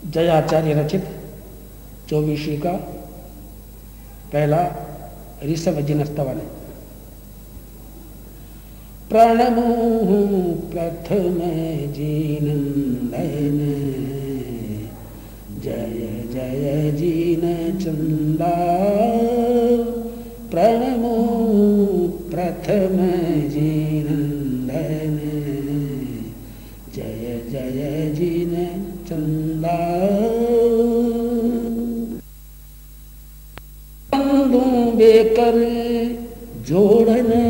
जयाचार्य रचित 24वीं का पहला ऋषभ जिन स्तवन। प्रणमो प्रथम जिनंदन, जय जय जिन चंदा। प्रणमो प्रथम जिनंदन, जय जय जिन चंदा। बंधु बेकर जोड़ने,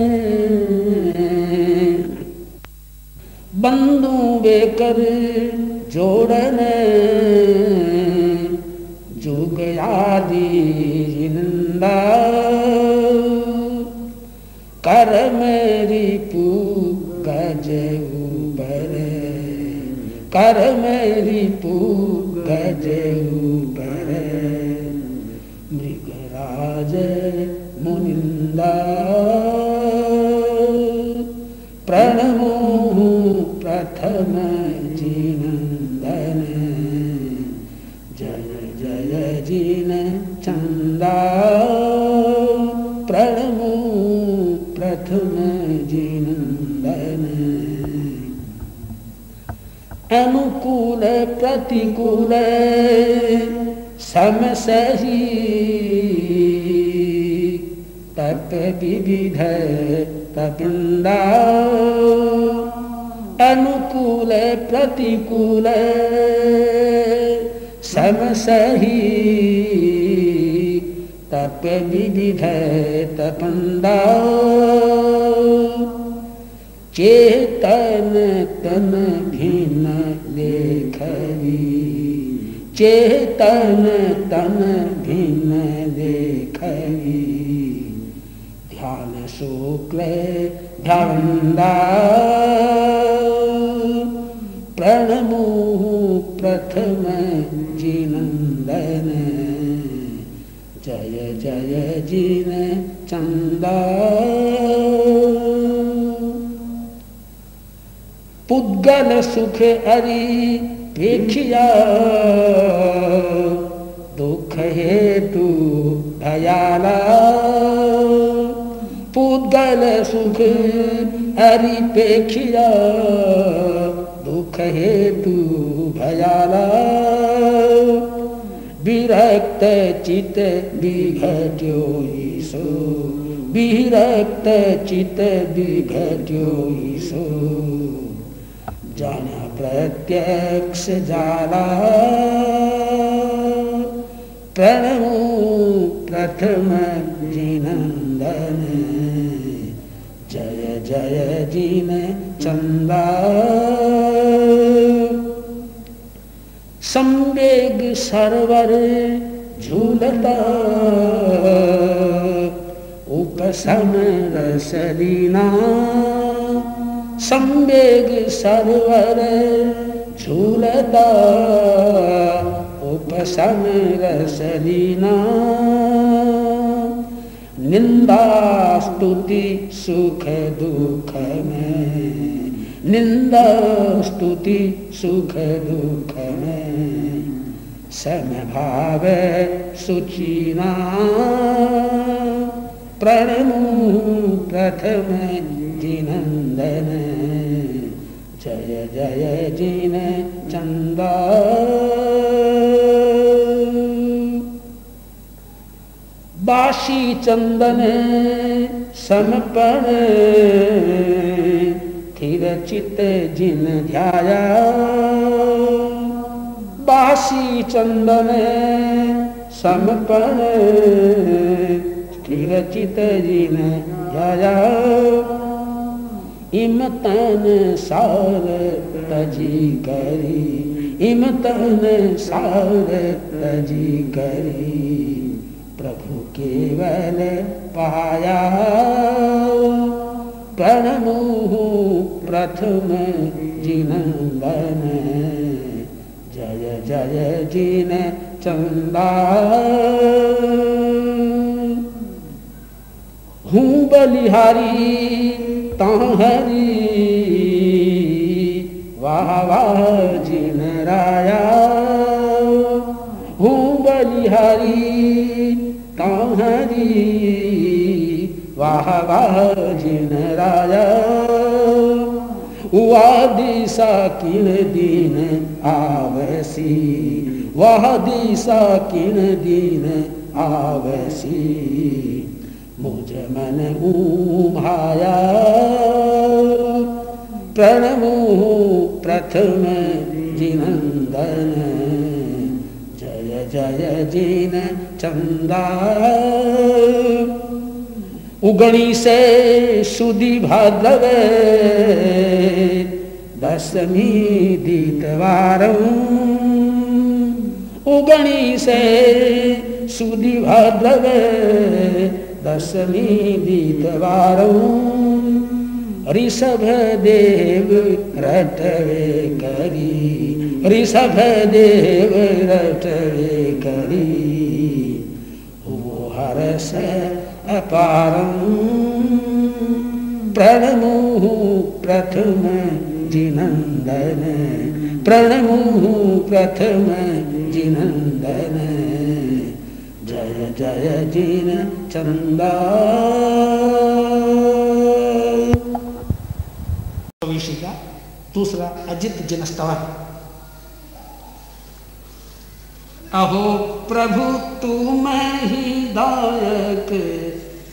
बंधु बेकर जोड़ने, जुग आदि जिंदा। कर मेरी पूग गज ऊपर, कर मेरी पूग गज ऊपर। मृगराज मुनिंदा, प्रणमो प्रथम जिनंदन, जय जय जिन चंदा। प्रणमो प्रथम जिनंदन। अनुकूल प्रतिकूल समसही, तप विविध तपिंदा। अनुकूल प्रतिकूल समसही, तप विविध तपंदा। चेतन तन भिन्न देखवी, चेतन तन भिन्न देखवी। ध्यान शुक्ल ध्यानदा, प्रणमो प्रथम जिनंदन, जय जय जिन चंदा। पुद्गल सुख अरि पेखिया, दुख हेतु भयाला। पुद्गल सुख अरि पेखिया, दुख हेतु भयाला। विरक्त चित विघट्यो ईशो, विरक्त चित विघट्यो ईशो। जाना प्रत्यक्ष जाला, प्रणमो प्रथम जिनंदन, जय जय जिन चंदा। संवेग सरवर झूलता, उपशम रसलीना। संवेग सरवर झूलता, उपशम रसलीना। निंदा स्तुति सुख दुख में, निंदा स्तुति सुख दुख में। समभाव सुचिना, प्रणमो प्रथम जिनंदन, जय जय जिन चंदा। बासी चंदन समपण, स्थिर चित जिन ध्याया। बासी चंदन समपण, स्थिर चित जिन ध्याया। इमतन सार तजी करी, इमतन सार तजी करी। प्रभु केवल पाया, प्रणमो प्रथम जिनंदन, जय जय जिन चंदा। हूँ बलिहारी ताहरी, वाह वाह जिन राया। बलिहारी ताहरी वाह वाह जिन राजा वादी साकिन दीन आवसी वह दिशा किन दीन आवसी मुझ मन भाया प्रणमो प्रथम जिनंदन जय जय जिन चंदा उगणी से सुदी भाद्रवे दशमी दीतवारं उगणी से सुदी भाद्रवे दशमी दीतवारं ऋषभ देव रटवे करी ऋषभ देव रटवे करी वो हर्ष अपारं प्रणमो प्रथम जिनंदन प्रणमो प्रथम जिनंदन जय जय जिन चंदा। विषय का दूसरा अजित जनस्तवन। अहो प्रभु तुम ही दायक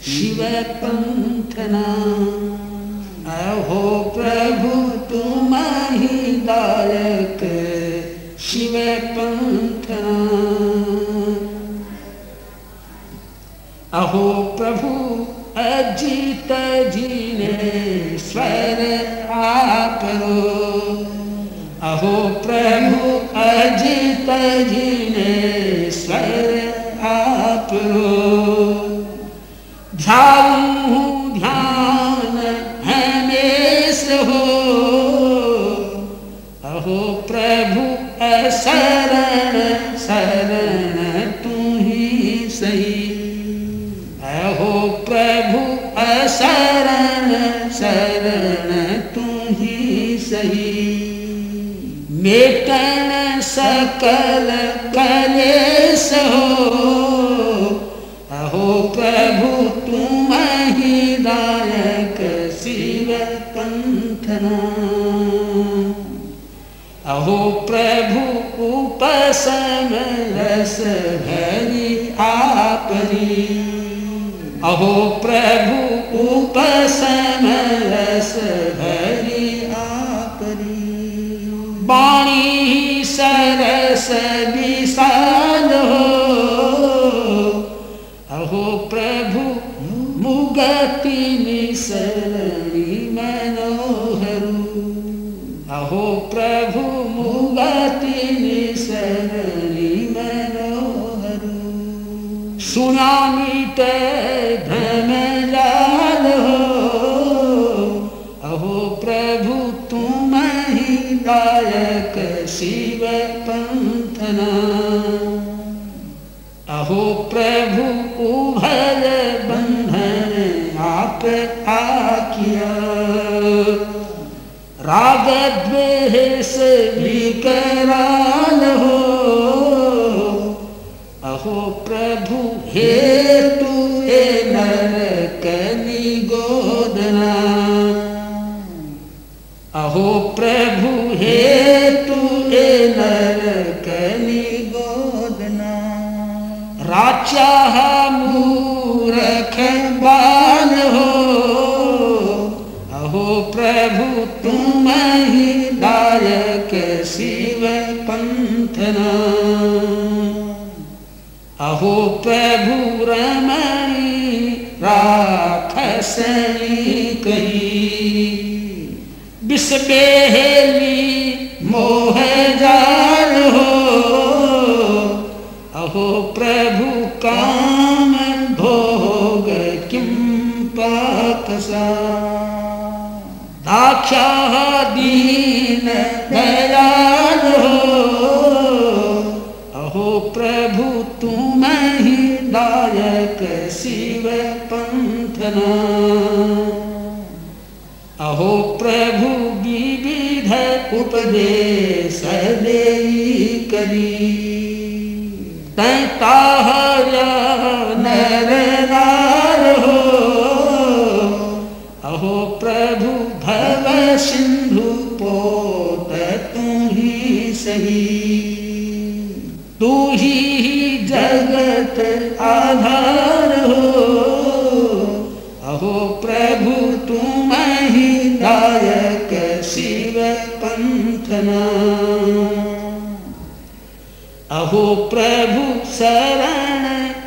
शिव पंथना अहो प्रभु तुम ही दायक शिव पंथना अहो प्रभु अजित जिने स्वर आपरो अहो प्रभु अजित जिने स्वर आपरो ध्यान हमेश हो अहो प्रभु असरण शरण तू ही सही अहो प्रभु असरण शरण तू ही सही मेटन सकल कलेश हो अहो प्रभु तुम ही दायक शिव पंथना अहो प्रभु उपशम रस भरी आपरी अहो प्रभु उपशम रस भरी आपरी वाणी सरस विशाल हो अहो प्रभु मुगति निसरणी मनोहरु अहो प्रभु मुगति निसरणी मनोहरु सुना मीटे भ्रम जाल हो अहो प्रभु तुम ही दायक शिव पंथना अहो प्रभु उभय बंधन आप आकिया राग द्वेष विकराल हो अहो प्रभु हेतु ए नरक निगोदना अहो प्रभु हेतु ए नरक निगोदना राचा मूरख बाल हो अहो प्रभु तुम ही दायक शिव पंथना अहो प्रभु रमणी राखसनी कही विष बेहेली मोह जाल हो अहो प्रभु काम भोग किम पाकसा दाक्षा दीन दयाल हो अहो प्रभु तुम ही दायक शिव पंथना अहो प्रभु विविध उपदेश देई करी तैताहया नर नार हो। अहो प्रभु भव सिंधु पोत तू ही सही, तू ही जगत आधार हो। अहो प्रभु तुम ही दायक शिव पंथना। अहो प्रभु शरण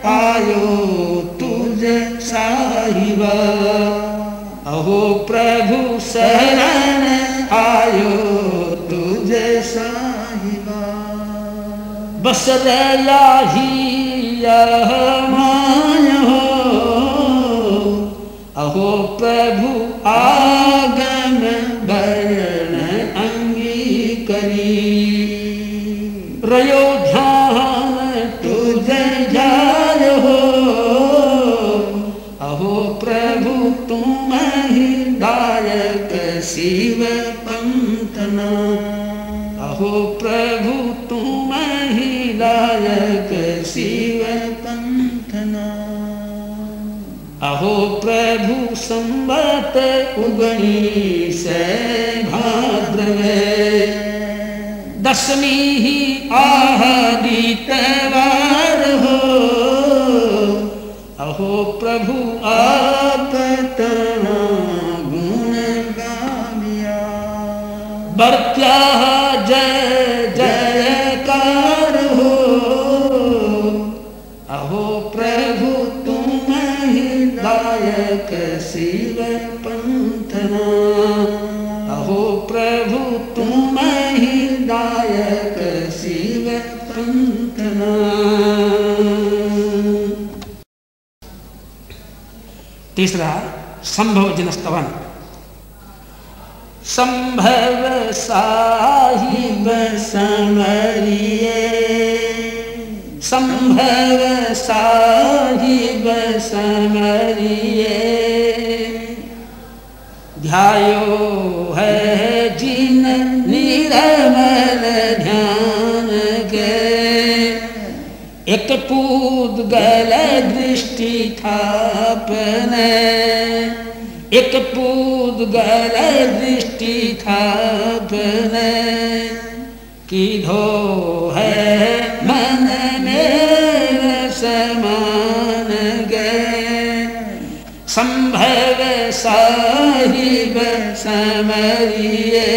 आयो तुझ साहिबा। अहो प्रभु शरण आयो तुझ साहिबा। बस रया ही यह मान हो। अहो प्रभु आगम वर्ण अंगीकरी। रयो ध्यान तुझ जाय हो। अहो प्रभु तुम ही दायक शिव पंथना। अहो प्रभु तुम ही दायक शिव पंथना। अहो प्रभु संवत उगणीस भाद्रवे। दशमी ही आदितवार हो। अहो प्रभु आप तना गुण गामिया। बरत्या जय जयकार हो। अहो प्रभु तुम ही दायक शिव पंथना। अहो प्रभु तुम ही दायक शिव पंथना। तीसरा संभव जनस्तवन। संभव साहिब समरिए। संभव साहिब समरिए। ध्यायो है जिन निरमल ध्यान के। एक पूदगल दृष्टि थापने। एक पूदगल दृष्टि थापने। कीधो है मन मेरे समान गए। संभव साहिब समरिए।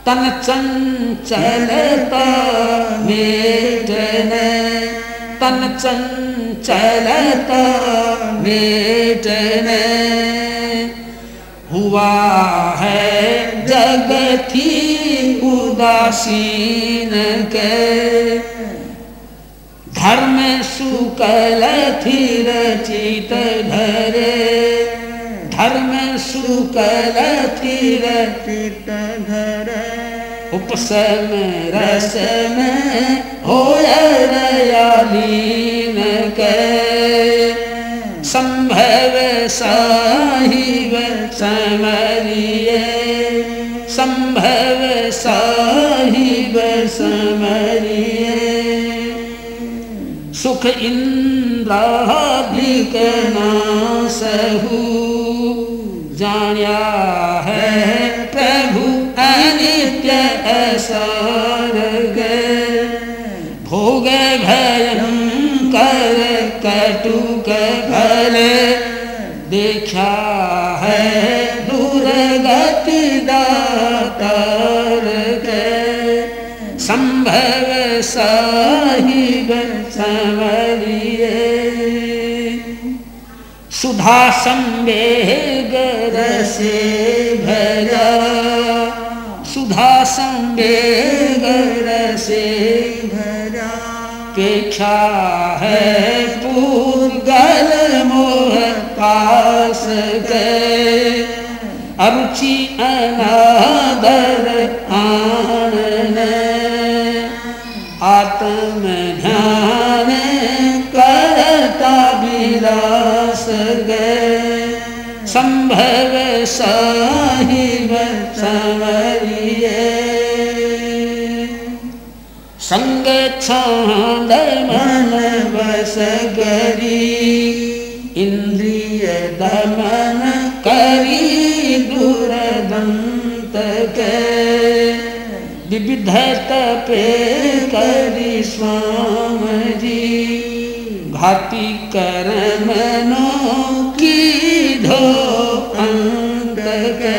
तन चंचलता मेटने। तन चंचलता मेटने। हुआ है जगती उदासीन के। धर्म सुकल थी रचित धरे। धर्म सुकल थी रचित धरे। उपसम रस में होयलीन के। संभव साहिब समरिए। संभव साहिब समरिए। सुख इंद्रादिक नासहु। जान्या है प्रभु अनित्य असार गए। भोग भयंकर कटुक फल। देखा है दुर्गति दातार के। संभव साहिब समरिए। सुधा संवेग रसे भरा। सुधा संवेग रसे भरा। पेक्षा है पूर्गल मोह पास गए। अरुचि अनादर आनने। आत्म ध्यान करता विलास गए। संभव साहिब समरिए। संग छांद मन बस करी इंद्रिय दमन करी दुर्दंत के विविध तपे करी स्वामी जी घाती कर्मनो की धो अंत के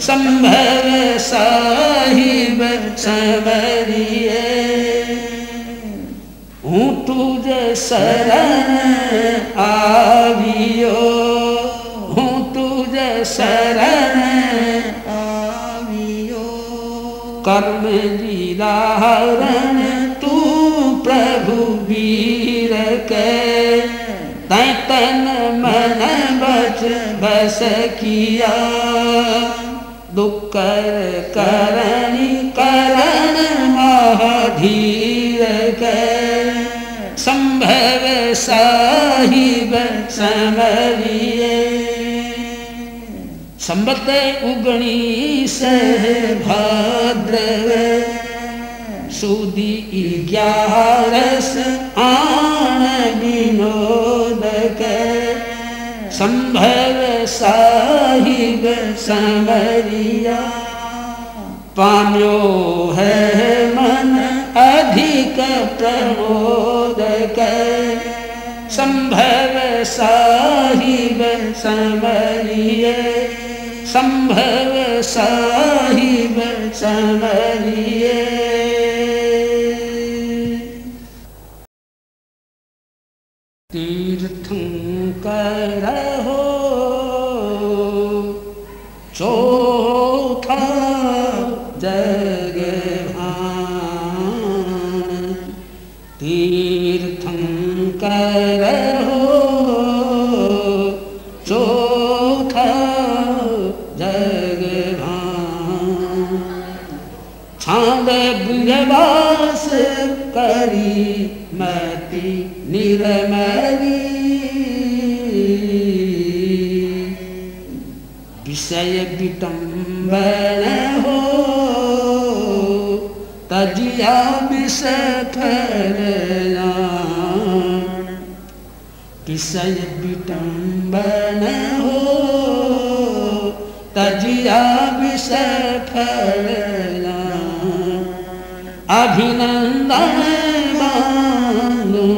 संभव साहिब समरिए हूँ तुझ शरण आवियो हूँ तुझ शरण आवियो कर्म विदारण तू प्रभु वीर के तै तन मन बच बस किया दुख करणी करण महाधीर के संभव साहिब समरिए संबत उगणीस भाद्रव सुदी 11 आन विनोद के संभव साहिब समरिया पाम्यो है मन अधिक प्रमोद के संभव साहिब समरिए संभव साहिब समरिए तीर्थंकर हो चौथा जगभान तीर्थंकर हो चौथा जगभान छांद बुझवास करी मति निर्मली विषय विटंबन हो तजिया विषफल विषय विटंबन हो तजिया विषफल अभिनंदन मानो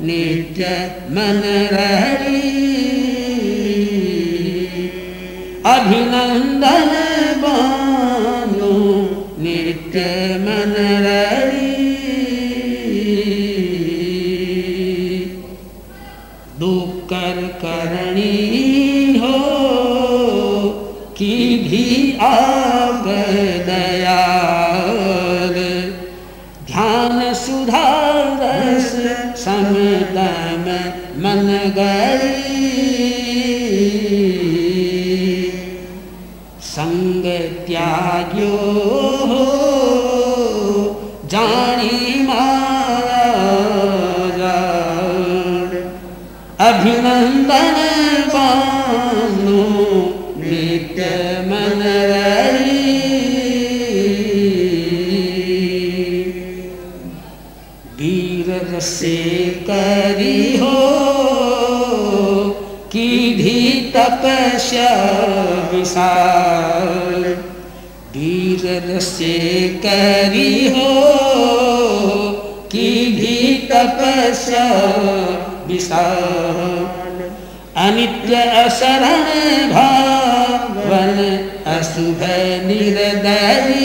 नित्य मन रही अभिनंदन मानो नित्य मन रही दुकर करणी हो कि भी आप दयाल ध्यान सुधारस समदम मन गई संग त्याग्यो हो जानी माया अभिनंदन बानो नित्य मन रही वीर रसे करी हो की भी तपस्या विशाल वीर रसे करी हो की भी तपस्या विशाल अनित्य असरण भावन अशुभ निर्दयी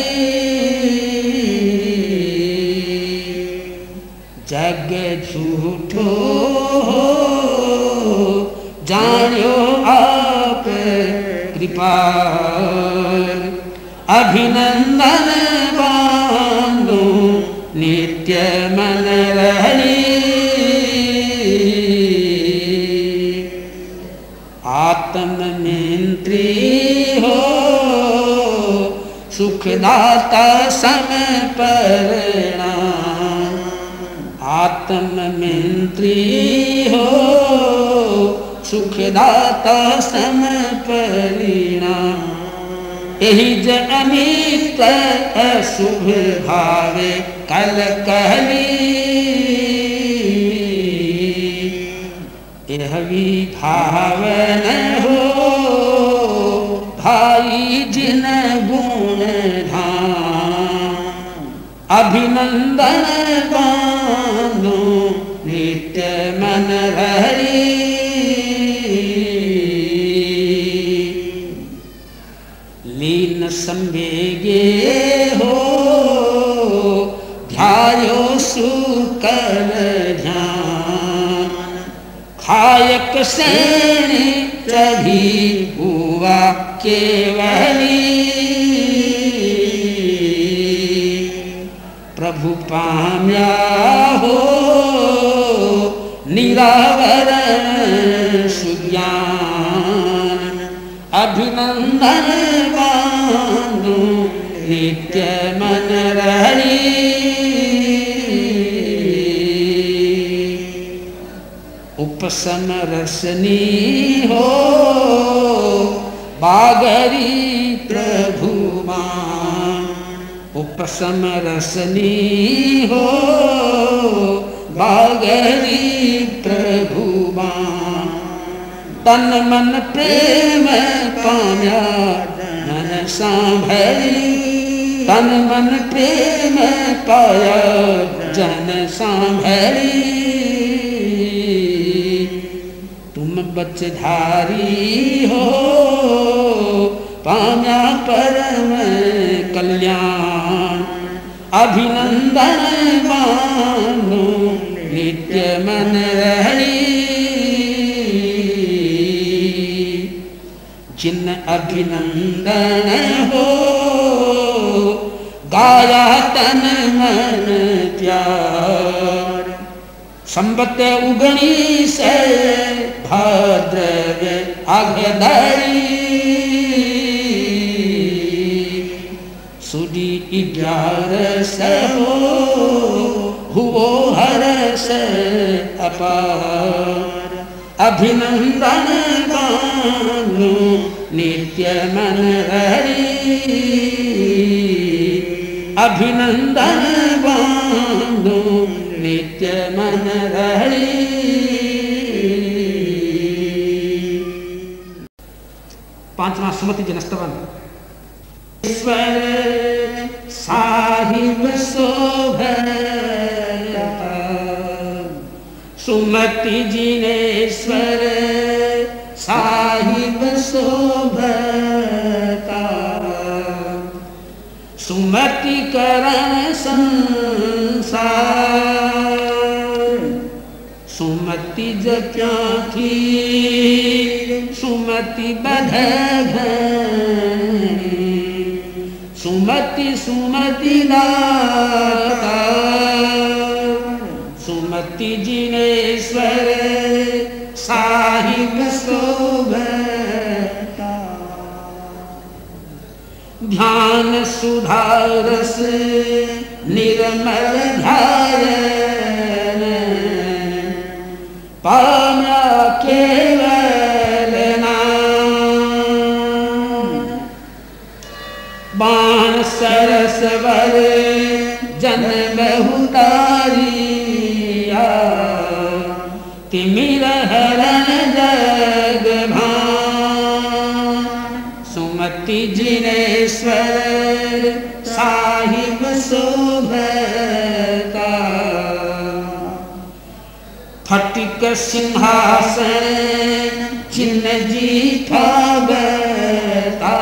जग झूठो हो जानियो आप कृपाल अभिनंदन बांधो नित्य मन रही आत्म मंत्री हो सुखदाता समर्पणाम आत्म मंत्री हो सुखदाता समर्पणाम यही ज अमित अशुभ भावे अलकली यह विभावन हो भाई जिन गुण धाम अभिनंदन बांधो नित्य मन हरि लीन संवेगे हो ध्यायो सुकल ध्यान खायक श्रेणी तभी हुआ केवली प्रभु पाम्या हो निरावरण सुज्ञान अभिनंदन बांधो नित्य मन रही उपसम रसनी हो बागरी प्रभु मान उपसम रसनी हो बागरी प्रभु मान तन मन प्रेम पाम्या मन सांभरी तन मन प्रेम पाया जन सांभरी तुम बचधारी हो पाम्या परम कल्याण अभिनंदन मानो नित्य मन रही जिन अभिनंदन हो गाया तन मन प्यार संबत उगणी से भाद्रव आगदरी सुदी 11 हुओ हरस अपार अभिनंदन गानो नित्य मन हरि अभिनंदन गानो नित्य मन हरि। पांचवा सुमति जनस्तवन। ईश्वर साहिब शोभता सुमति जिनेश्वर साहिब शोभता सुमति करण संसार सुमति जप्या थी सुमति बध सुमति सुमति लाता सुमति जिनेश्वर साहिब शोभता ध्यान सुधारस निर्मल धारण पाम्या केवल नाम बाण सरस वर जन बहुतारिया तिमिर हरण जग भान सुमति जिनेश्वर साहिब शोभता फटिक सिंहासन चिन्ह जीठा बता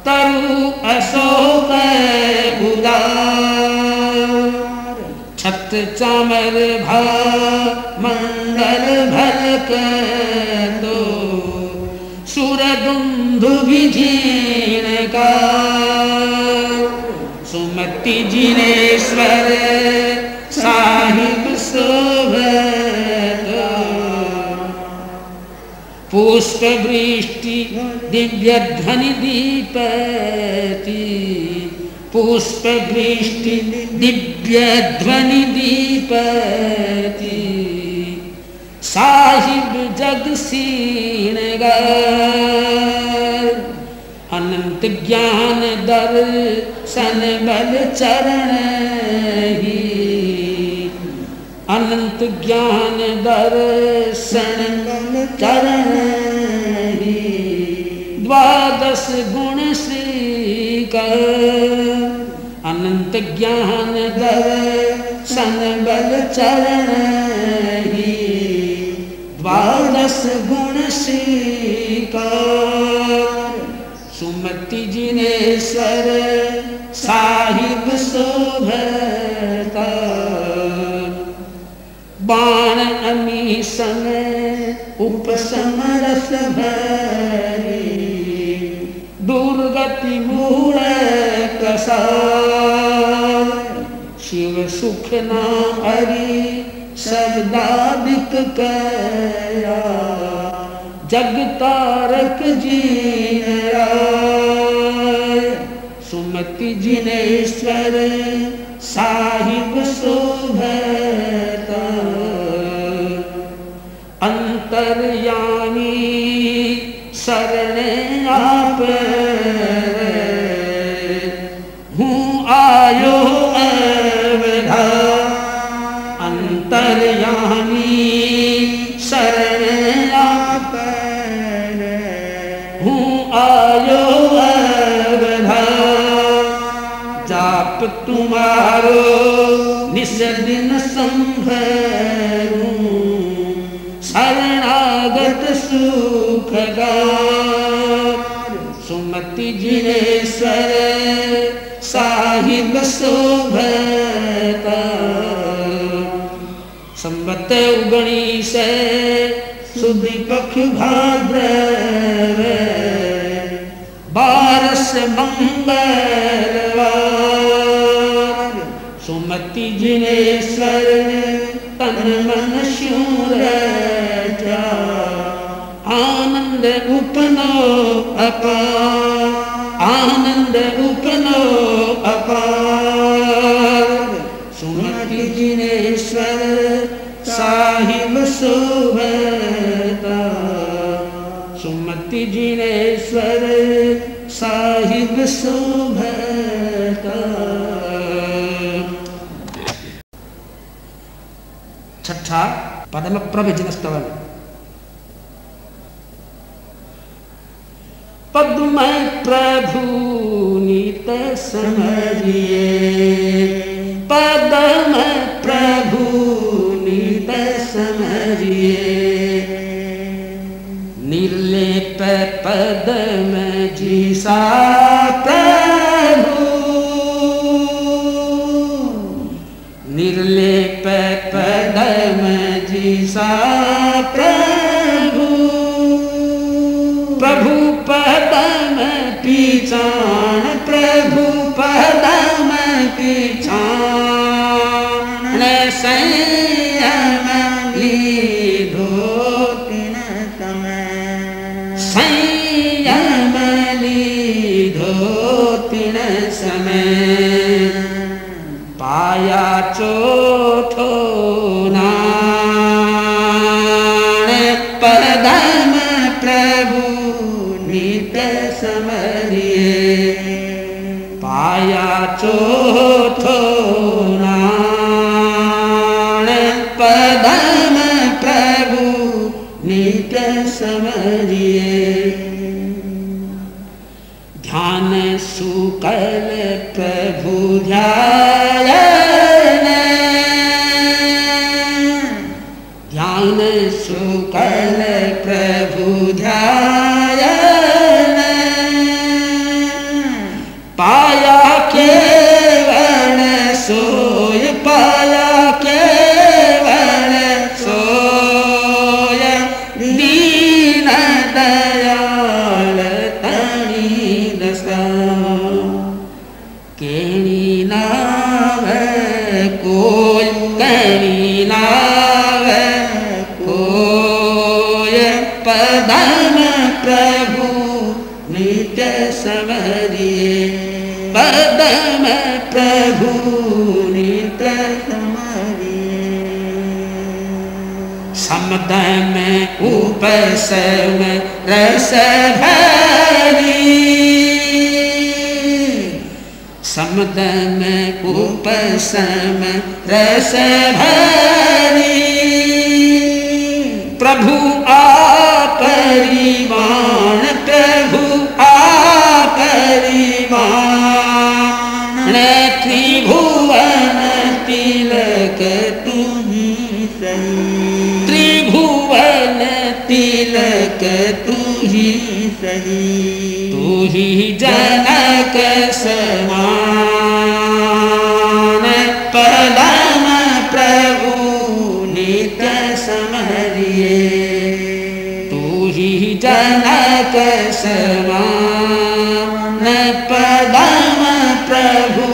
तरु अशोक उदार छत चामर भा मंडल भलक दो सुरदुंदु विधीन का सुमति जिनेश्वर साहिब शोभता पुष्प वृष्टि दिव्य ध्वनि दीपति पुष्प वृष्टि दिव्य ध्वनि दीपति साहिब जगसीन अनंत ज्ञान दर्शन बल चरण अनंत ज्ञान दर्शन चरण ही द्वादश गुण श्री कर। अनंत ज्ञान दर्शन बल चरण ही द्वादश गुण श्री कर। सुमति जिनेश्वर साहिब शोभता बाण अमी समय उपसमरस भरी दुर्गति मूल कसार। शिव सुख नाम हरि शब्दादिक कया जग तारक जीन राय। सुमति जिनेश्वर साहिब शोभता अंतर्यामी शरण आप हूँ आयो अवधा। अंतर्यामी शरण आप हूँ आयो अवधा। जाप तुम्हारो निस दिन संभरू शरणागत सुखगार। सुमति जिनेश्वर साहिब शोभता संवत 19 सुदी पक्ष भाद्रव 12 मंगलवार। सुमति जिनेश्वर तन मन शूर आनंद उपनो अपार। आनंद उपनो अपार। सुमति जिनेश्वर साहिब शोभता सुमति जिनेश्वर साहिब शोभता। छठा पदम प्रभजन स्तवन। पद्म प्रभु नित समरिए पद्म प्रभु नित समरिए निर्लेप पद्म जीसा प्रभु निर्लेप पद्म जीसा प्रभु प्रभु पदम पीछाण प्रभु पदम पीछाण संयम लीधो तिन समय संयम लीधो तिन समय पाया चौथो पदम प्रभु नित समरिए पाया चौथो पदम प्रभु नित समरिए ध्यान सुकल प्रभु ध्यान ध्यान सुकल प्रभु ध्यान पाया केवल सोय पाया केवल सोय दीन दयाल तणी दशा केणी नाव कोय केणी नाव कोय पदम प्रभु नित्य समरिए पदम प्रभु नित्य समरिए समदम उपसम रस भरी समदम उपसम रस भरी प्रभु आपरिमाण, प्रभु आपरिमाण, त्रिभुवन तिलक तुम्ही सही, त्रिभुवन तिलक तुही सही, तू ही जनक समान, पदम प्रभु नित्य समरिए, तू ही जनक समान, पदम प्रभु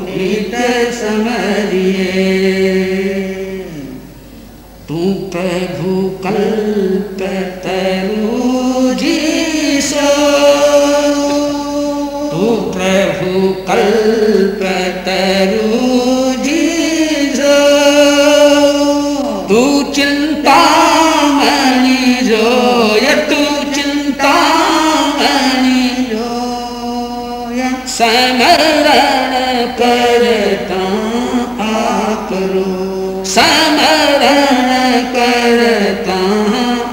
नित्य समरिए। तू प्रभु कल्पतरु जीसो, तू प्रभु कल्पतरु जीसो, तू चिंतामणि जोय, तू चिंतामणि जोय, समरण करता आपरो, समरण करता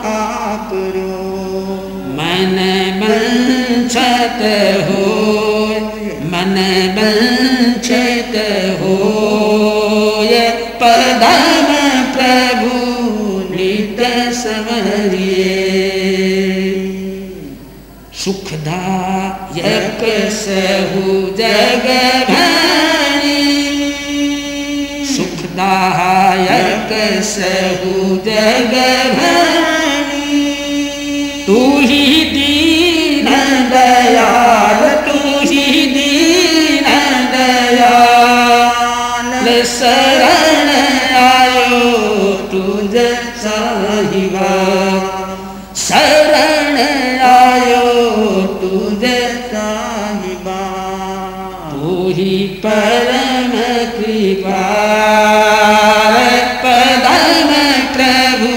आपरो, मन वंचित हो, मन वंचित हो, पदम प्रभु नित्य समरिए। सुखदायक सहु जग भणी, सुखदायक सहु जग भणी, तू ही दीन दयाल, तू ही दीन दयाल, शरण आयो तुझ साहिबा, शरण आयो तुझ साहिबा, तू ही परम कृपा, पदम प्रभु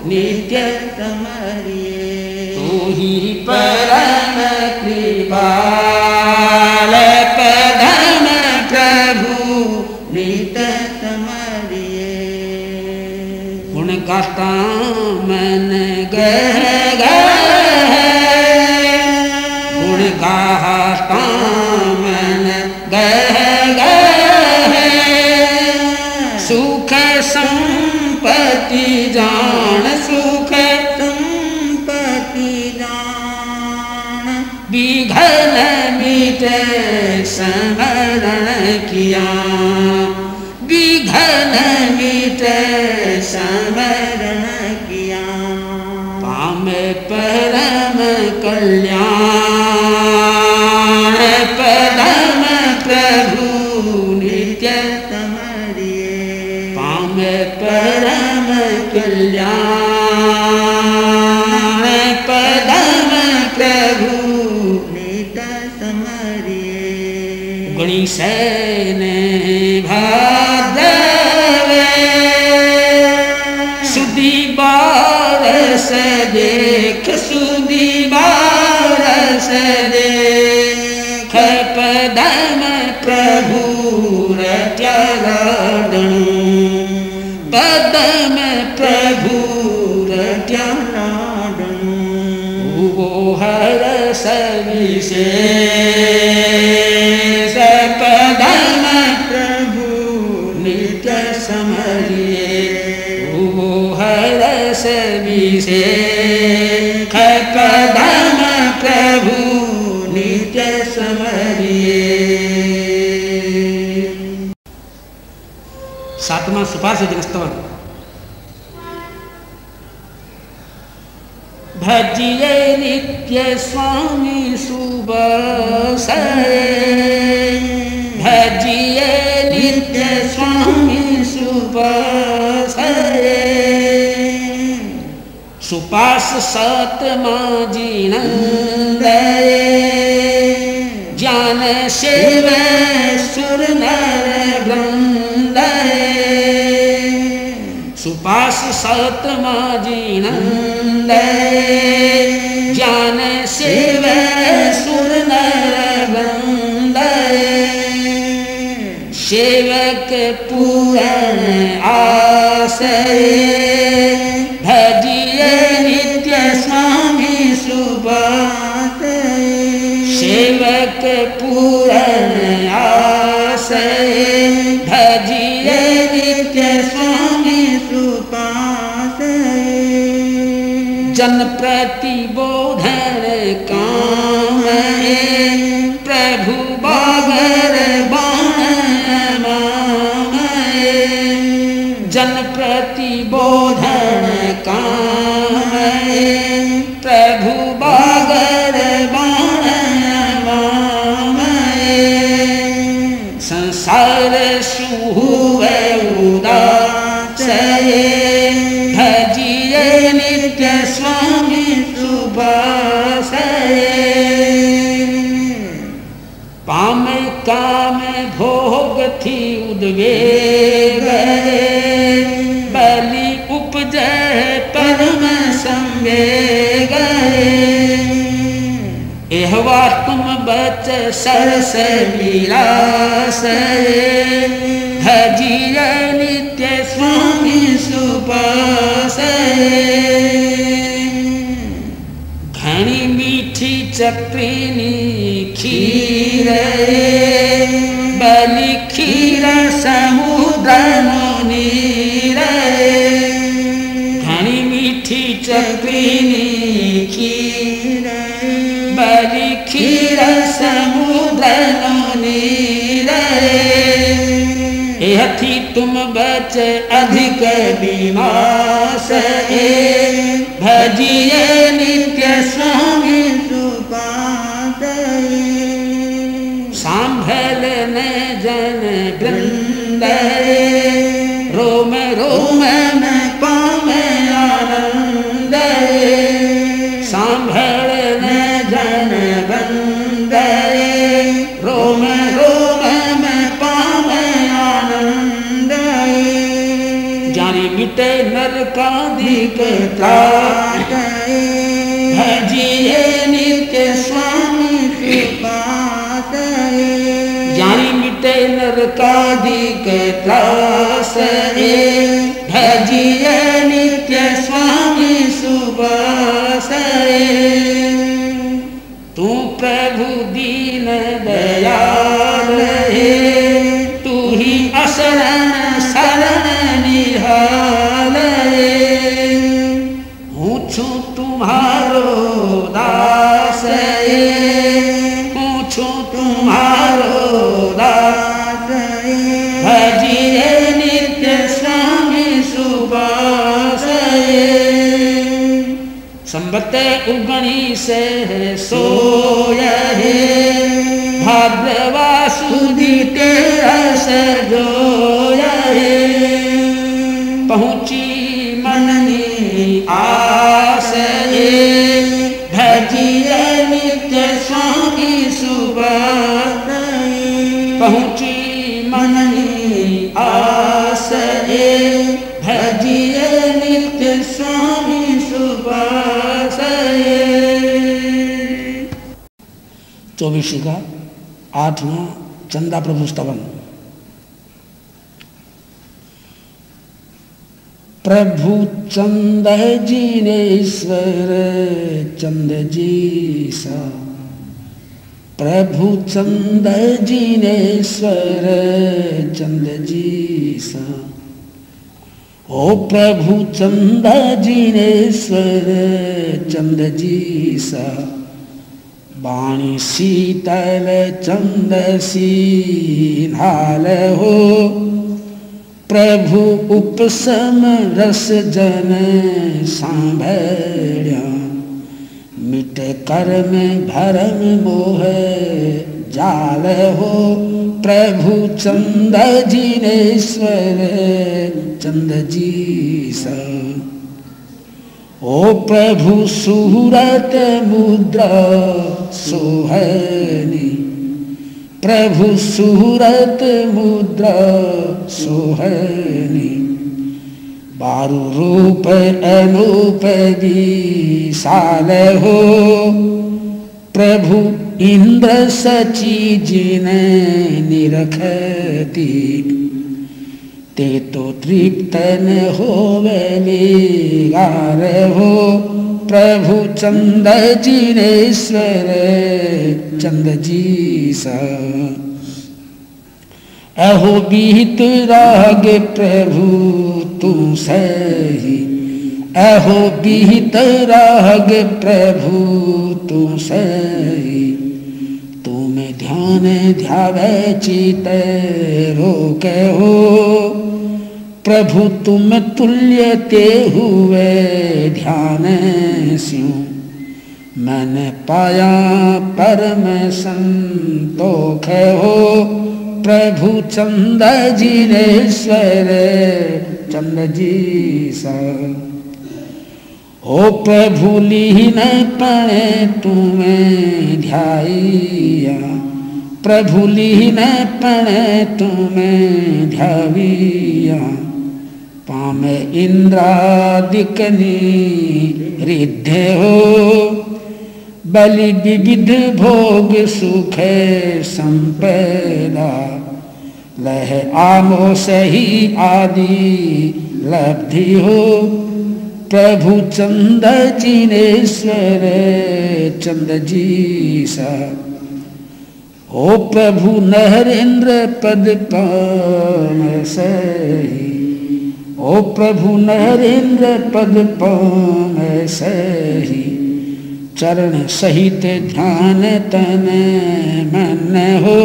नित्य समरिए, तू ही परम कृपा, पदम प्रभु नित्य समरिए। गुण गाता मन गह गह, गुण गाता मन गह गह, सुख संपत्ति जान, सुख संपत्ति जान, विघन मिटे स्मरण किया, विघन मिटे स्मरण किया, पामे परम कल्याण, पदम प्रभु नित्य समरिए, पामे परम कल्याण, पदम प्रभु नित्य समरिए। गुणीसेन भादवे सुदी बारस देख, सुदी बारस देख, पदम प्रभु रत्याराधनु, पदम प्रभु रत्याराधनु, वो हरस विशेष, पदम प्रभु नित्य समरिए, वो हरस विशेष, पदम प्रभु नित्य समरिए। सातवां सुपार्श्व जनस्तवन। भजिए नित्य स्वामी सुबसरे, भजिए नित्य स्वामी सुबसरे, सुपास सतमा जिनंदये, ज्ञान शिव सुर नर वृंदये, सुपास सतमा जिनंदये, ज्ञान शिव सुर नर वृंदये, सेवक पूर्ण आश्रय, भजी भजिए नित्य स्वामी सुपास जन प्रतिबोधन काम प्रभु बागर बाण जन प्रतिबोधन काम प्रभु बागर बाण संसार सुहुए उदास भजिए नित्य स्वामी सुभाष पाम काम भोग थी उद्वेग बलि उपजय परम संवेग एहवा तुम बच सरस विलास भजिए नित्य स्वामी सुपास घनी मीठी चक्रिनी खीर बलि खीर समुद्र नीर घनी मीठी चक्रिनी खीर बलि खीर समुद्र नीर यह थी तुम बच अधिक विनाश भजिए नित्य स्वामी सुपास सांभल न जन वृंद रोम रोम में पावे आनंद सांभल न जन वृंद रोम रोम में पावे आनंद जाने मिटे नरकादिक त्राट भजिए नित्य स्वामी सुपास जाने मिटे नरकादिक त्रास भजिए नित्य स्वामी सुपास तू प्रभु दीन दयाल तू ही असरण शरण निहाल हूँ छू तुम्हारो दास हूँ छू तुम्हारो दास भजिए नित्य स्वामी सुबास संबत उगणी से सोय भाद्रवा सुदी तेरस जोय पहुँची मननी आस भजिए नित्य स्वामी सुबास पहुँची मननी आस भजिए नित्य स्वामी सुबास 24 का 8वां चंदा प्रभु स्तवन। प्रभु चंद जिनेश्वर चंद जी सा प्रभु चंद जिनेश्वर चंद जी सा ओ प्रभु चंद जिनेश्वर चंद जी सा वाणी शीतल चंद सीनाल हो प्रभु उपसम रस जन सांभळ्या मिट कर्म भरम मोह जाल हो प्रभु चंद जिनेश्वर चंद जी सा ओ प्रभु सूरत मुद्रा सोहनी प्रभु सूरत मुद्रा सोहनी बारु रूप अनूप विशाल हो प्रभु इंद्र सची जिन निरखती ते तो तृप्त न होवे निगार हो प्रभु चंद जिनेश्वर चंद जी सा अहो बीत राग प्रभु तू सही, अहो बीत राग प्रभु तू सही। तुम ध्यान ध्यावे चित रोके हो, प्रभु तुम तुल्य ते हुए ध्यान स्यों। मन पाया परम संतोष हो, प्रभु चंद जिनेश्वर चंद जी सा। ओ प्रभु लीन पणे तुम्हें ध्याइया, प्रभु लीन पणे तुम्हें ध्याविया। पामे इंद्रादिकनी रिद्धे हो, बलि विविध भोग सुखे संपदा। लह आमो सही आदि लब्धि हो, प्रभु चंद जिनेश्वर चंद जी सा। ओ प्रभु नरेंद्र पद पाम सही, ओ प्रभु नरेंद्र पद पाम सही। चरण सहित ध्यान तन मन हो,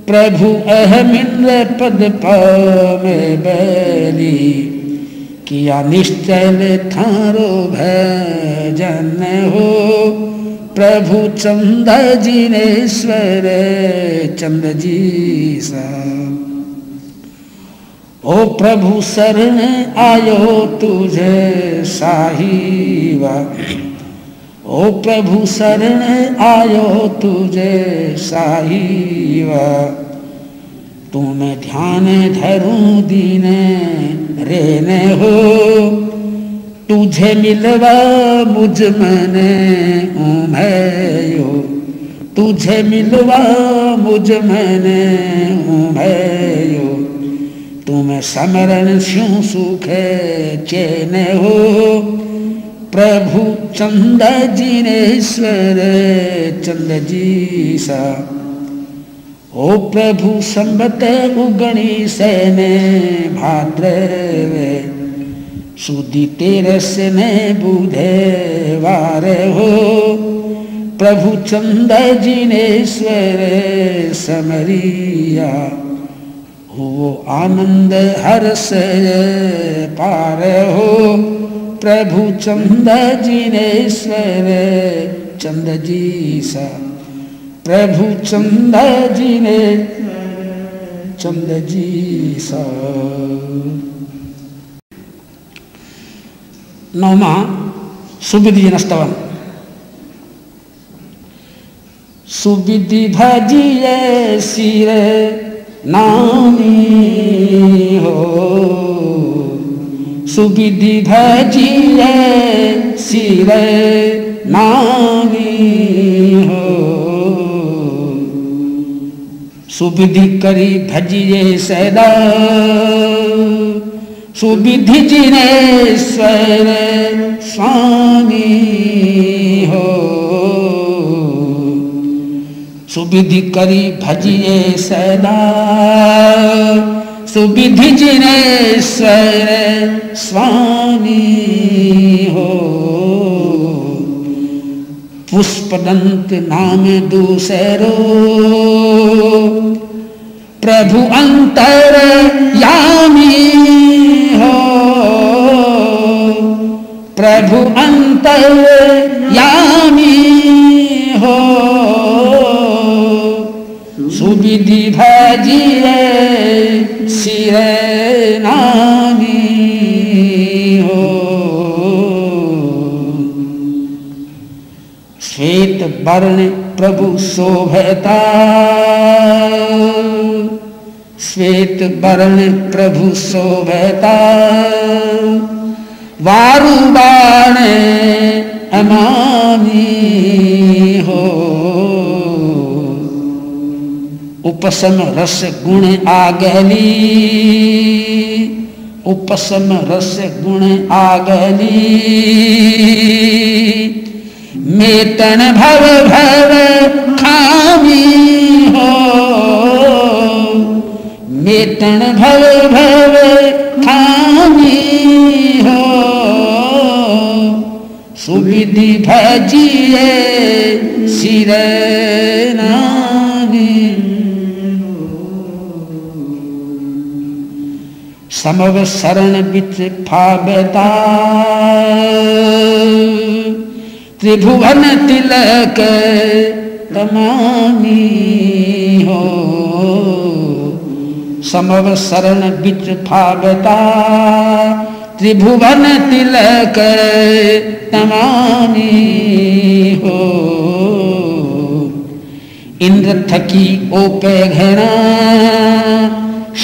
प्रभु अहमिंद्र पद पाम बैली। किया निश्चल थारो भजन हो, प्रभु चंद जिनेश्वर चंद जी सा। ओ प्रभु शरण आयो तुझे साहिवा, ओ प्रभु शरण आयो तुझे साहिवा। तुम ध्यान धरूं दीन रेने हो, तुझे मिलवा मुझ मन उमयो, तुझे मिलवा मुझ मन उमयो। तुम समरण स्यों सुख चैन हो, प्रभु चंद जिनेश्वर चंद जी सा। ओ प्रभु संबत उगणी सैने भाद्रवे, सुदी तेरस ने बुधे वार हो, प्रभु चंद जिनेश्वर समरिया। हो आनंद हर्ष पार हो, प्रभु चंद जिनेश्वर चंद जी सा। प्रभु चंद जिने चंद जी सा। नौमा सुविधि जनस्तवन। सुविधि भजिए सिर नामी हो, सुविधि भजिए सिर नामी हो। सुविधि करी भजिए सदा, सुविधि जिनेश्वर स्वामी हो। सुविधि करी भजिए सदा, सुविधि जिनेश्वर स्वामी हो। पुष्पदंत नाम दूसरो, प्रभु अंतर यामी हो, प्रभु अंतर यामी हो। सुविधि भजिए सिर नामी हो। श्वेत वर्ण प्रभु शोभता, श्वेत वर्ण प्रभु शोभता। वारु बाण अमानी हो, उपसम रस गुण आगली, उपसम रस गुण आगली। मेतन भव भव खामी हो, मेटन भव भव खानी हो सुविधि भजिए सिर नानी समव शरण बिच फाबता त्रिभुवन तिलक तमानी हो समव शरण बिच फाबता त्रिभुवन तिलक तमानी हो इंद्र थकी ओपे घना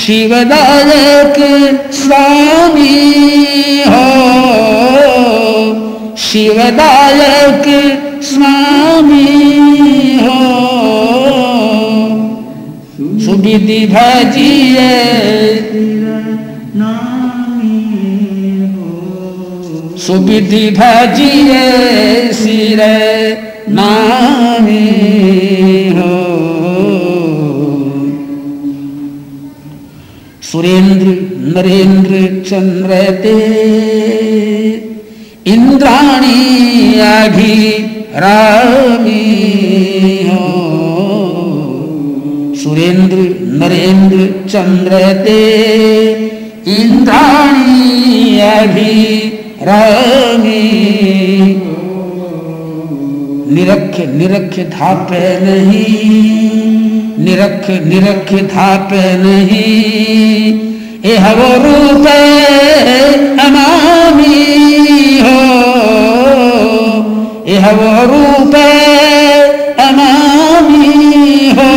शिवदायक स्वामी हो शिवदायक स्वामी हो सुविधि भजिए सुविधि भजिए सिर नामी हो सुरेंद्र नरेंद्र चंद्र ते इंद्राणी आघी रामी हो सुरेंद्र नरेंद्र चंद्र ते इंद्राणी आघी रामी निरख निरख धापे नहीं निरख निरख धापे नहीं एह वो रूप अमामी हो एह वो रूप अमामी हो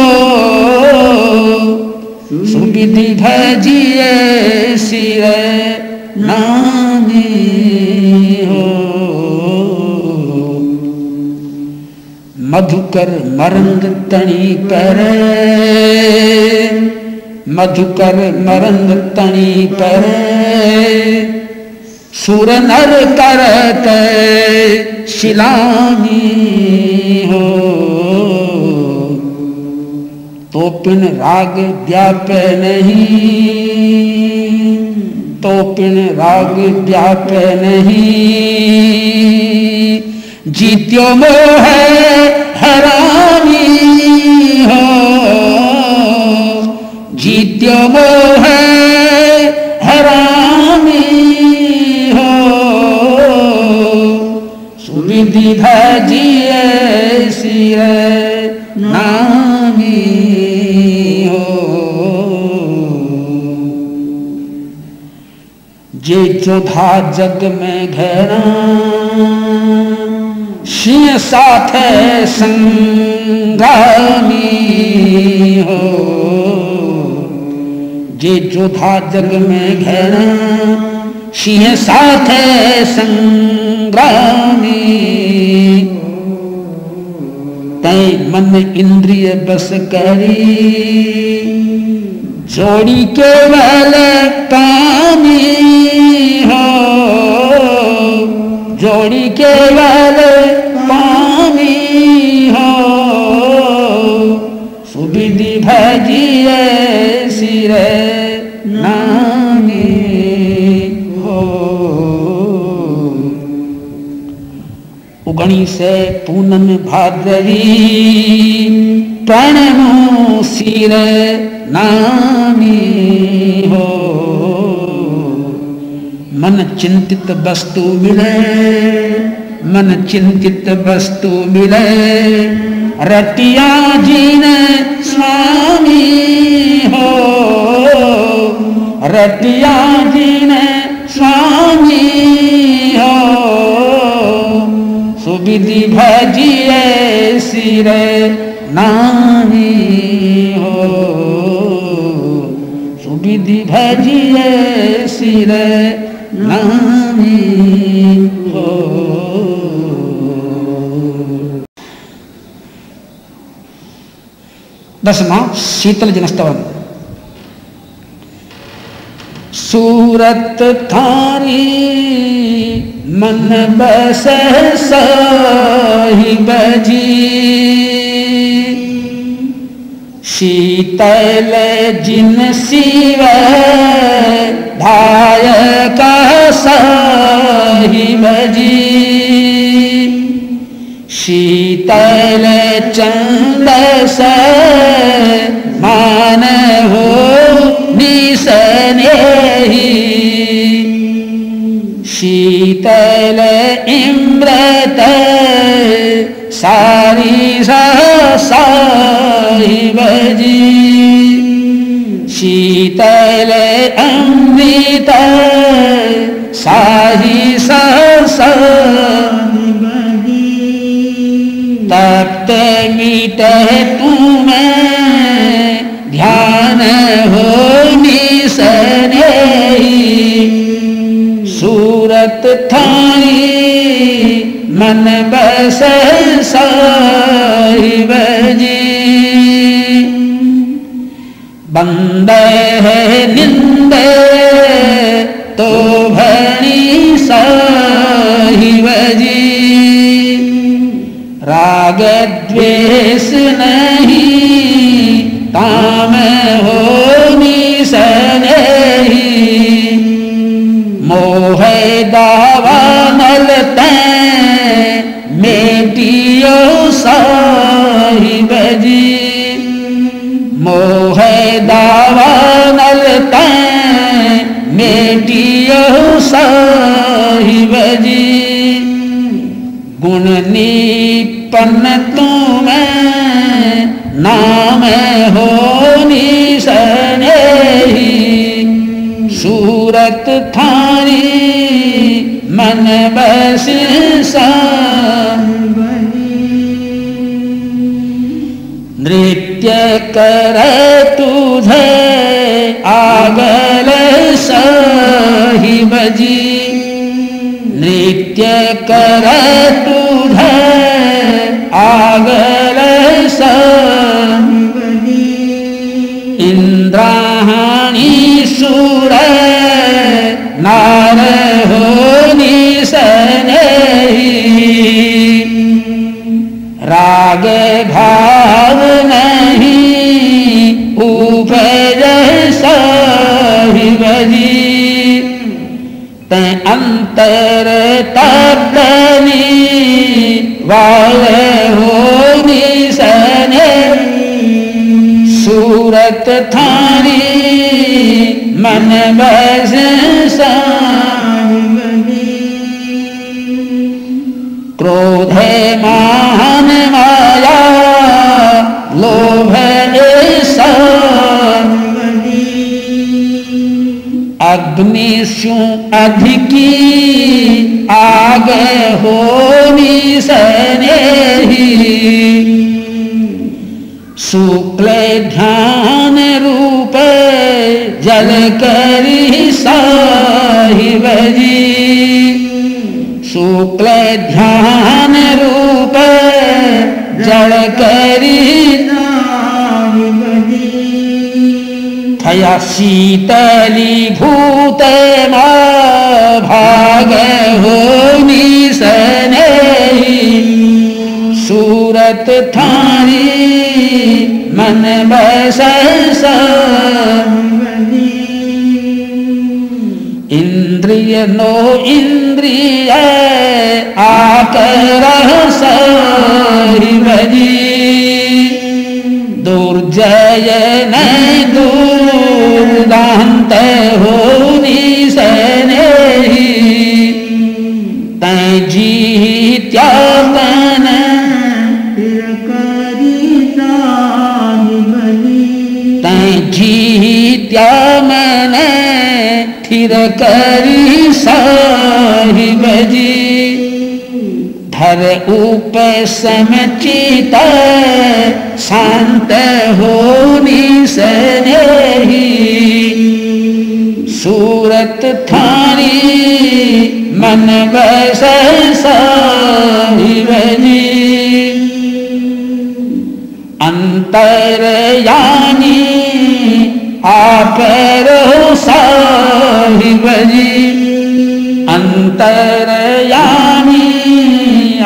सुविधि भजिए सिर नामी हो मधुकर मरंग तणी पर मधुकर मरंग तणी पर सुर नर करत शिलामी हो तो पिन राग व्याप नहीं तो पिन राग व्याप नहीं जीत्यो मोह हरामी हो जीत्यो मोह हरामी हो सुविधि भजिए सिर नामी हो जे चौधा जग में घेरा सिंह साथ संग्रामी हो जे जोधा जग में घेरा सिंह साथ संग्रामी तै मन इंद्रिय बस करी जोड़ी केवल कामी हो जोड़ी केवल पामी हो सुविधि भजिए सिर नामी हो उगणी से पूनम भाद्रवी प्रणमो सिर नामी हो मन चिंतित वस्तु मिले मन चिंतित वस्तु मिले रतिया जीन स्वामी हो रतिया जीन स्वामी हो सुविधि भजिए सिर नामी हो सुविधि भजिए सिर नामी हो दसवां शीतल जनस्तवन सूरत थारी मन बस साहिब जी शीतल जिन शिव धायक साहिब जी, शीतल चंद से मान हो निसनेही, शीतल इम्रत सारी साहिब जी, शीतल अमृत साही साहिब जी, तप्त मीटे तुम्हें ध्यान हो निसनेही, सूरत थारी मन बस साहिब जी, बंदे है निंदे तो भणी साहिब जी, राग द्वेष नहीं ताम हो निसनेही, मोह दावा नल मेटियो साहिब जी, मोह दावा नल मेटियो साहिब जी, गुण निपन्न तुम्हें नाम हो निसनेही, सूरत थारी मन बस साहिब जी, नृत्य कर तुझे आगल साहिब जी, नृत्य कर तुझे आगल साहिब जी, इंद्राणी सुर नार हो निसनेही, राग भाव नहीं उपज साहिब जी, ते अंतर तपनी वाले हो निसनेही, सूरत थारी मन बस साहिब जी, क्रोधे मान माया लोभ साहिब जी, अग्नि स्यु अधिकी आग हो निसनेही, शुक्ल ध्यान रूप जल करी साहिब जी, शुक्ल ध्यान रूप जल करी साहिब जी, थया शीतली भूत भाग हो निसनेही, सूरत थारी मन बस साहिब जी, इंद्रिय नो इंद्रिय आकर साहिब जी, दुर्जय न दुर्दांत हो निसनेही, तै जी त्यागन तै जी त्यामन थिर करी साहिब जी, धर उप समचित शांत हो निसनेही, सूरत थारी मन बस साहिब जी, अंतरयामी आप रहो साहिब जी, अंतरयामी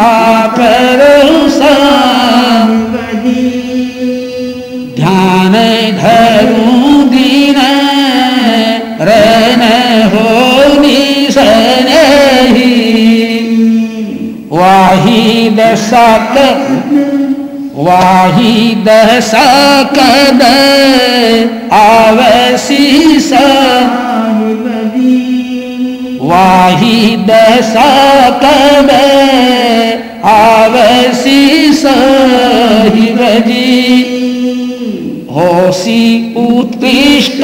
आप रहो साहिब जी, ध्यान साक वाही दहसा कद आवसीस वाही दहसा कद आवसीस ही बजी होसी उत्कृष्ट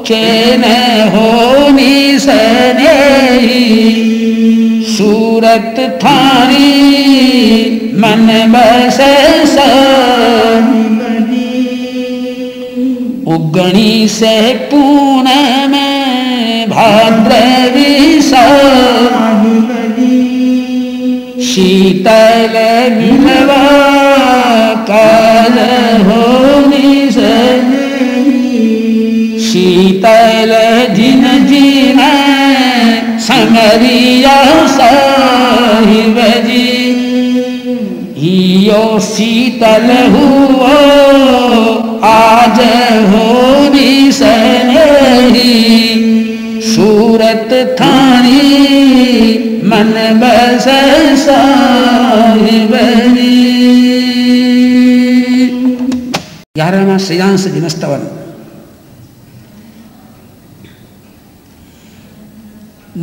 चैन होनी सनेही सूरत थारी मन बसे उगणी से पूर्ण में भाद्रवी शीतल मिलवा काल होनी से शीतल जिन जीन समरिया साहिब जी हियो शीतल हुओ आज होनी सनेही सूरत थानी मन बस साहिब जी। 11वां श्रेयांश जिनस्तवन।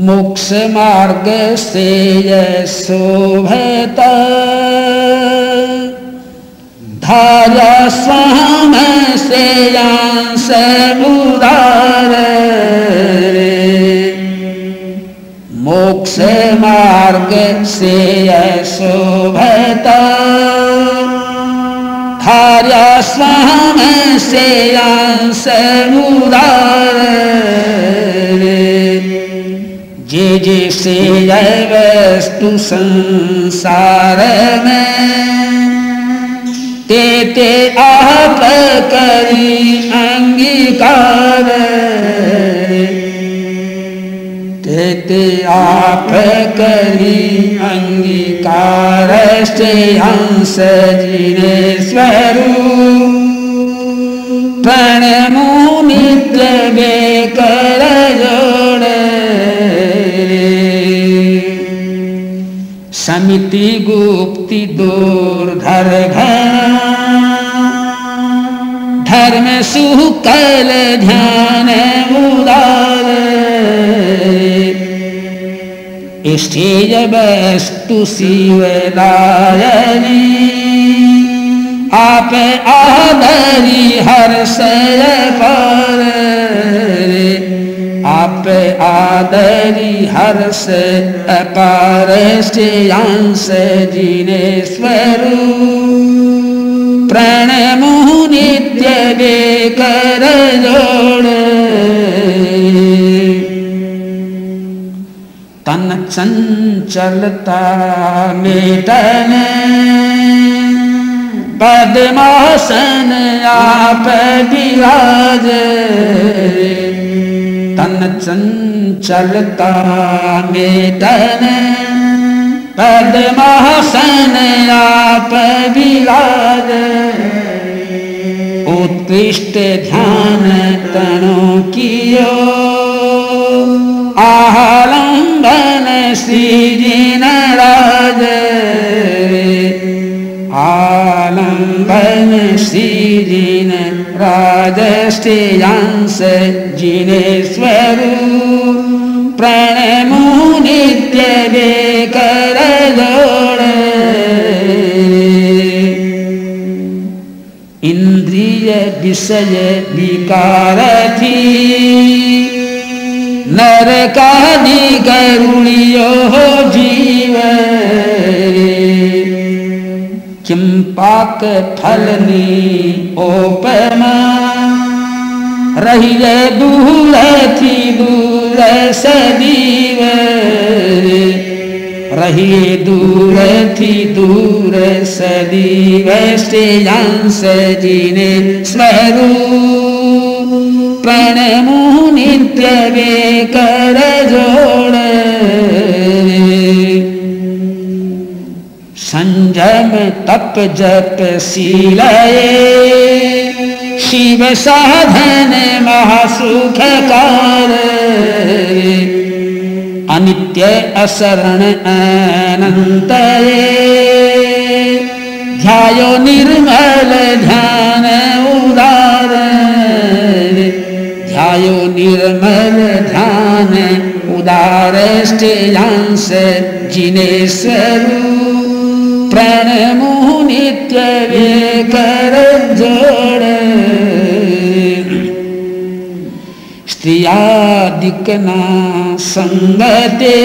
मोक्ष मार्ग से शोभता धारा स्वाम से यांस उदार मोक्ष मार्ग से शोभता धारा स्वाम से यांस उदार जे जैसे वस्तु संसार में ते ते आप करी अंगीकार ते ते आप करी अंगीकार से हंस जिने स्वरूप प्रणमो नित्य बेकर जोड़े समिति गुप्ति दूरधर धर्म सुकल ध्यान उदार स्टेज वस्तु शिवदायनी आप आदरी हर्ष पर आप आदरी हर्ष अपार श्रेयांश जिने स्वरूप प्रणमो नित्य बेकर जोड़ तन चंचलता मेटन पद्मासन आप विराज तन चंचलता मेटन पद्मासन आप विराज उत्कृष्ट ध्यान तनु कियो आलंबन श्री जिनराज आलंबन श्री जिनराज श्रेयांश जिने स्वरूप प्रणमो नित्य बेकर जोड़ इंद्रिय विषय विकार थी नरकादि करुणियो जीव चिंपाक फलनी ओपमा रहिए दूर थी दूर सदीव रहिए दूर थी दूर सदीव श्रेयांश जिने स्वरूप प्रणमो नित्य बेकर जोड़ संयम तप जप शीलये शिव साधन महासुखकार अनित्य नित्य असरण अनंत ध्यायो निर्मल ध्यान उदार ध्यायो निर्मल ध्यान उदार स्टेयांश जिनेश्वर प्रणमु नित्य कर जोड़ स्त्रियादिकना संगते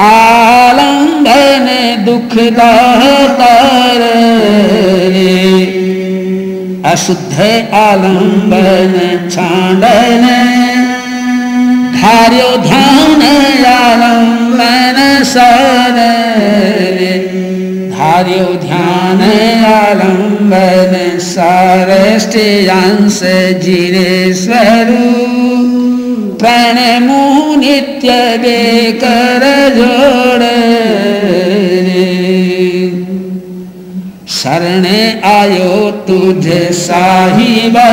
आलंबन दुखदातार अशुद्ध आलंबन छांडन धार्यो ध्यान आलंबन सार धार्यो ध्यान आलंबन सार स्टेयांश जिनेश्वर प्रणमु नित्य बेकर जोड़ शरण आयो तुझे साहिबा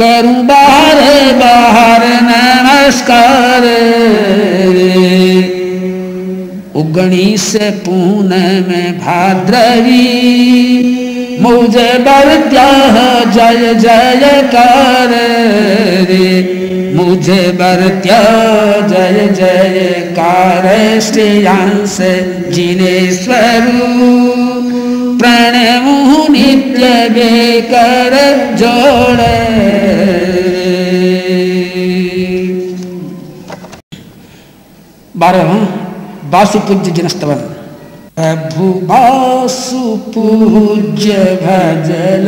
करूं बार बार नमस्कार उगणी से पूनम भाद्रवी मुझे बरत्या जय जयकार मुझे बरत्या जय जयकार श्रेयांश जिनेश्वर प्रणमु नित्य बेकर जोड़ 12वां वासुपूज्य जनस्तवन प्रभु वासुपूज्य भजल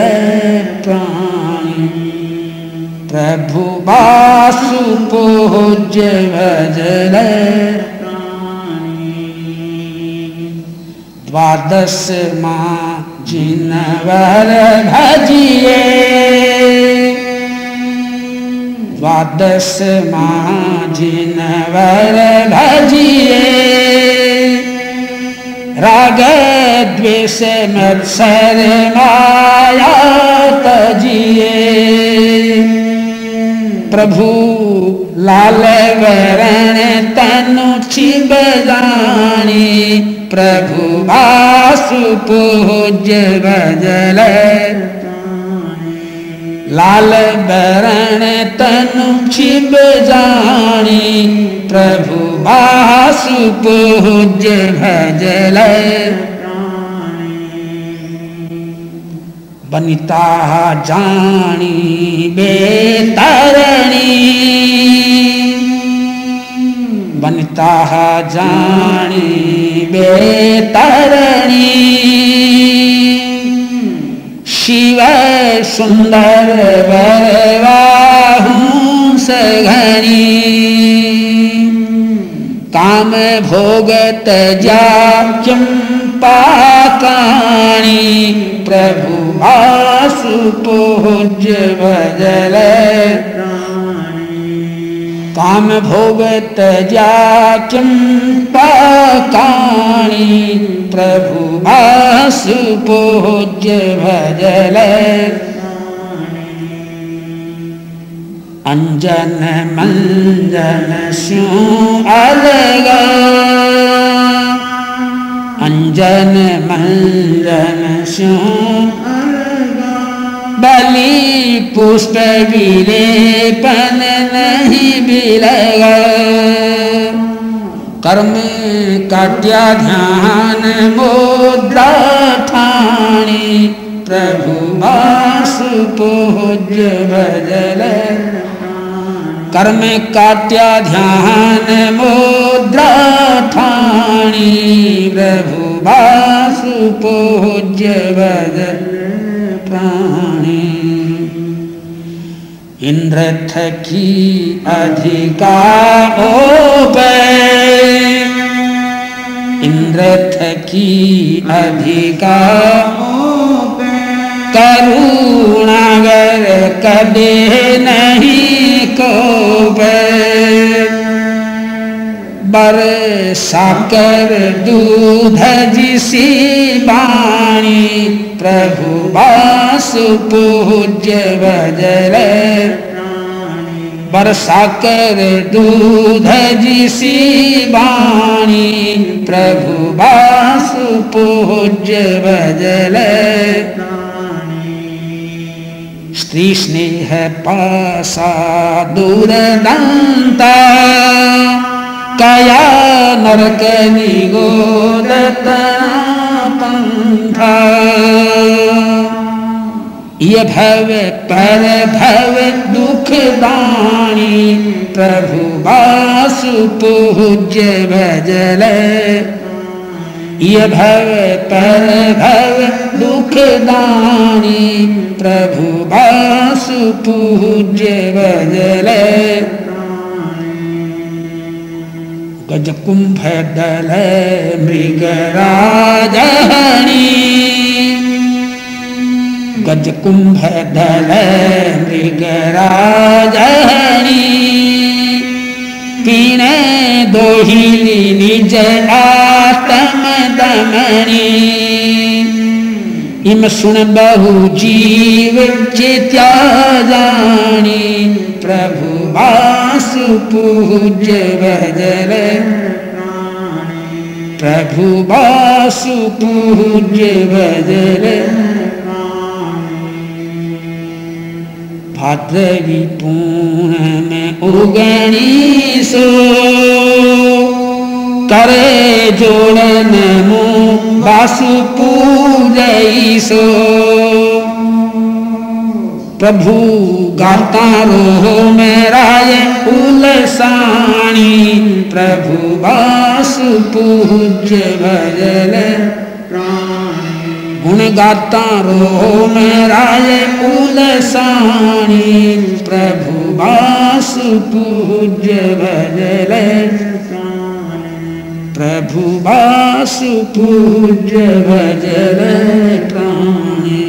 प्राणी प्रभु वासुपूज्य भजल द्वादश माँ जिनवर भजिए द्वादश माँ जिनवर भजिए राग द्वेष मत्सर माया तजिए प्रभु लाल वरण तनु छिब जानी प्रभु वासुपूज्य भजल लाल वरण तनु छिब जानी प्रभु वासुपूज्य भजल बनिता जानी बेतरणी बनिता जानी बेतरणी शिव सुंदर बरवाहू सघनी काम भोगत जा चंपा काणी प्रभु वासुपूज्य भजल काम भोगत जा चंपा काणी प्रभु वासुपूज्य भजल अंजन मंजन स्यों अलग अंजन मंजन स्यों बलि पुष्प विलेपन नहीं बिलग कर्म काट्या ध्यान मुद्रा ठाणी प्रभु वासुपूज्य भजल कर्म काट्या ध्यान मुद्रा ठाणी प्रभु वासुपूज्य भजल प्राणी इंद्र थकी अधिका ओपे इंद्र थकी अधिका करुणागर कदे नहीं को बरसा कर दूध जिसी बाणी प्रभु वासुपूज्य भजल बरसा कर दूध जिसी बाणी प्रभु बासु पूज्य भजल स्त्री स्नेह पासा दूरदंता कया नरक निगोदत पंथा ये भव पर भव दुख दानी प्रभु बासु पूज्य भजल ये भव पर भव दुख दानी प्रभु बासु पूज्य भजल गज कुंभ दल मृगराजहणी गज कुंभ दल मृगराजहणी पीने दोहिली निज आत्म दमनी इम सुन बहु जीव चेत्या जानी प्रभु बासु पूज्य भजल प्रभु बासु पूज्य भजल भाद्रवी पूनम उगणी सो करे जोड़न मो बासु पूजई सो प्रभु गाता रो मेरा ये उलसानी प्रभु बासु पूज्य भजल गुण गाता रो मेरा ये उलसानी प्रभु बासु पूज्य भजल प्रभु बासु पूज्य भजल प्राणी।